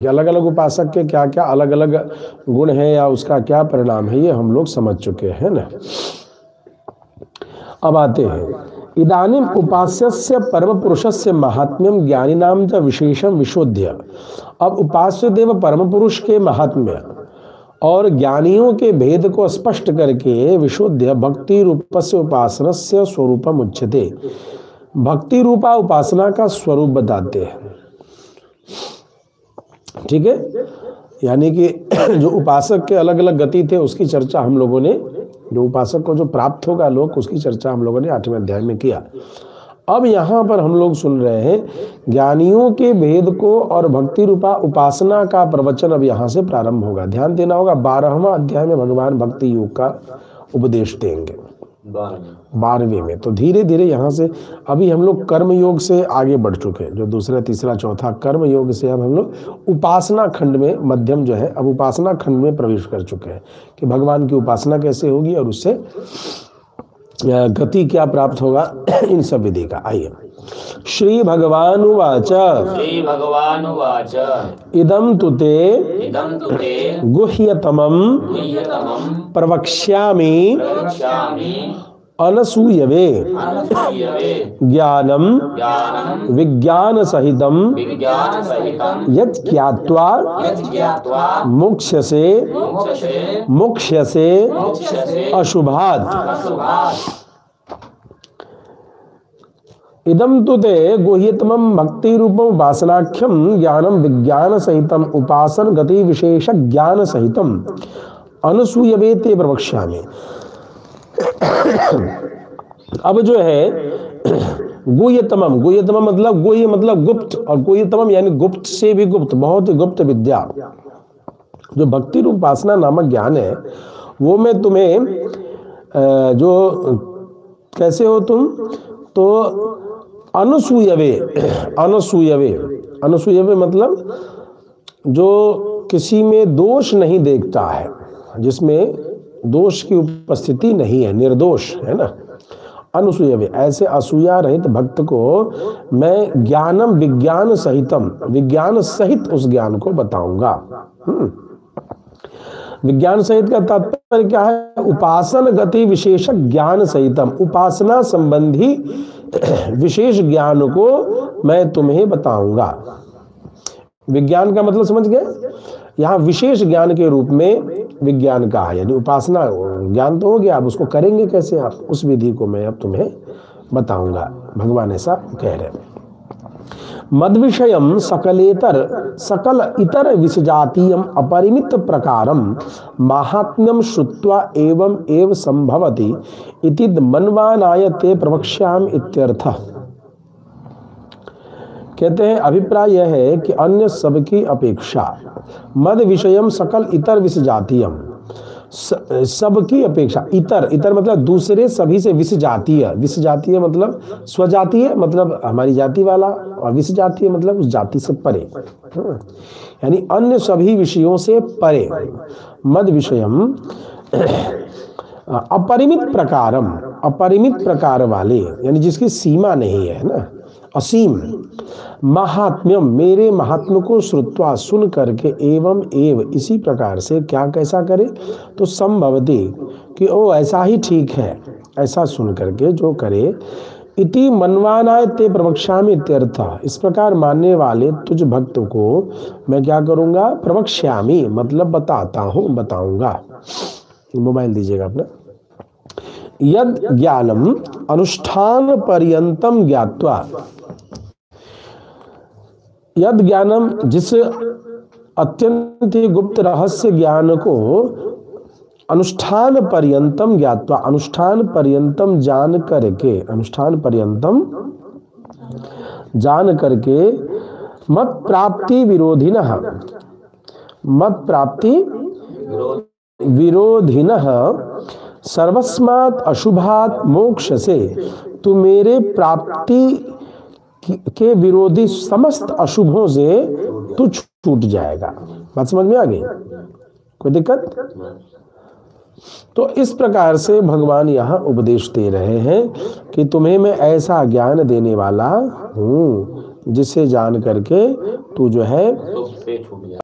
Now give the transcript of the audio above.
कि अलग अलग उपासक के क्या क्या अलग अलग गुण है या उसका क्या परिणाम है, ये हम लोग समझ चुके हैं ना। अब आते हैं इदानीम उपास्यस्य परम पुरुषस्य महात्म्यम ज्ञानिनाम च विशेषम विशोध्य। अब उपास्य देव परम पुरुष के महात्म्य और ज्ञानियों के भेद को स्पष्ट करके विशोध्य भक्ति रूपस्य उपासनस्य स्वरूपम उच्यते। भक्ति रूपा उपासना का स्वरूप बताते हैं। ठीक है, यानी कि जो उपासक के अलग अलग गति थे उसकी चर्चा हम लोगों ने, जो उपासक को जो प्राप्त होगा लोक, उसकी चर्चा हम लोगों ने 8वें अध्याय में किया। अब यहाँ पर हम लोग सुन रहे हैं ज्ञानियों के भेद को और भक्ति रूपा उपासना का प्रवचन अब यहाँ से प्रारंभ होगा। ध्यान देना होगा 12वां अध्याय में भगवान भक्ति योग का उपदेश देंगे, 12वें में। तो धीरे धीरे यहाँ से अभी हम लोग कर्म योग से आगे बढ़ चुके हैं, जो दूसरा तीसरा चौथा कर्म योग से अब हम लोग उपासना खंड में, मध्यम जो है, अब उपासना खंड में प्रवेश कर चुके हैं कि भगवान की उपासना कैसे होगी और उससे गति क्या प्राप्त होगा, इन सब विधि का। आइए, श्री भगवान उवाच इदं तुते गुह्यतमं प्रवक्ष्यामि अनसूयवे ज्ञानम विज्ञान सहितम यत् ज्ञात्वा मोक्ष्यसे अशुभात्। इदं तु ते गुह्यतमं भक्ति रूपम उपासनाख्यम ज्ञानम विज्ञान सहितम उपासन गति विशेष ज्ञान सहितम अनसूयवे ते प्रवक्ष्यामि। अब जो है गुह्यतमम, गुह्यतमम मतलब गुह्य मतलब गुप्त, और गुह्यतमम यानी गुप्त से भी गुप्त, बहुत ही गुप्त विद्या जो भक्ति रूप उपासना नामक ज्ञान है, वो मैं तुम्हें जो कैसे हो तुम, तो अनसूयवे, अनसूयवे, अनसूयवे मतलब जो किसी में दोष नहीं देखता है, जिसमें दोष की उपस्थिति नहीं है, निर्दोष है ना, अनसूयवे। ऐसे असूया रहित भक्त को मैं ज्ञानम विज्ञान सहितम, विज्ञान सहित उस ज्ञान को बताऊंगा। विज्ञान सहित का तात्पर्य क्या है, उपासन गति विशेष ज्ञान सहितम, उपासना संबंधी विशेष ज्ञान को मैं तुम्हें बताऊंगा। विज्ञान का मतलब समझ गए, यहाँ विशेष ज्ञान के रूप में विज्ञान का है, यानी उपासना ज्ञान तो हो गया, अब उसको करेंगे कैसे आप, उस विधि को मैं अब तुम्हें बताऊंगा, भगवान ऐसा कह रहे हैं। मद विषयम सकलेतर सकल इतर विषजातीयम अपरिमित प्रकारम महात्म्यम श्रुत्वा एवं एव संभवति इति मन्वानाय ते प्रवक्ष्यामि इत्यर्थः। कहते हैं अभिप्राय यह है कि अन्य सबकी अपेक्षा मद विषयम सकल इतर विषजातीयम, सबकी अपेक्षा, इतर, इतर मतलब दूसरे सभी से, विष जातीय, विष जातीय मतलब स्वजातीय मतलब हमारी जाति वाला, और विष जातीय मतलब उस जाति से परे, यानी अन्य सभी विषयों से परे। मद विषयम अपरिमित प्रकारम, अपरिमित प्रकार वाले, यानी जिसकी सीमा नहीं है ना, असीम। महात्म्यम मेरे महात्म्य को श्रुत्वा सुन करके, एवं एव इसी प्रकार से, क्या कैसा करे, तो संभवती कि ओ ऐसा ही ठीक है, ऐसा सुन करके जो करे, इति मन्वानाय ते प्रवक्ष्यामि इत्यर्थ, इस प्रकार मानने वाले तुझ भक्त को मैं क्या करूंगा, प्रवक्ष्यामि मतलब बताता हूँ, बताऊंगा। मोबाइल दीजिएगा अपना। यद ज्ञानम अनुष्ठान पर्यंतम ज्ञात्वा, यद ज्ञानम जिस अत्यंत ही गुप्त रहस्य ज्ञान को अनुष्ठान पर्यंतम ज्ञात्वा, अनुष्ठान पर्यंतम जान करके, अनुष्ठान पर्यंतम जान करके, मत प्राप्ति विरोधिनः, मत प्राप्ति विरोधिनः सर्वस्मात् अशुभात् मोक्षसे, तू मेरे प्राप्ति के विरोधी समस्त अशुभों से तू छूट जाएगा। बात समझ में आ गई, कोई दिक्कत? तो इस प्रकार से भगवान यहाँ उपदेश दे रहे हैं कि तुम्हें मैं ऐसा ज्ञान देने वाला हूँ जिसे जान करके तू जो है सुख से छूट जा।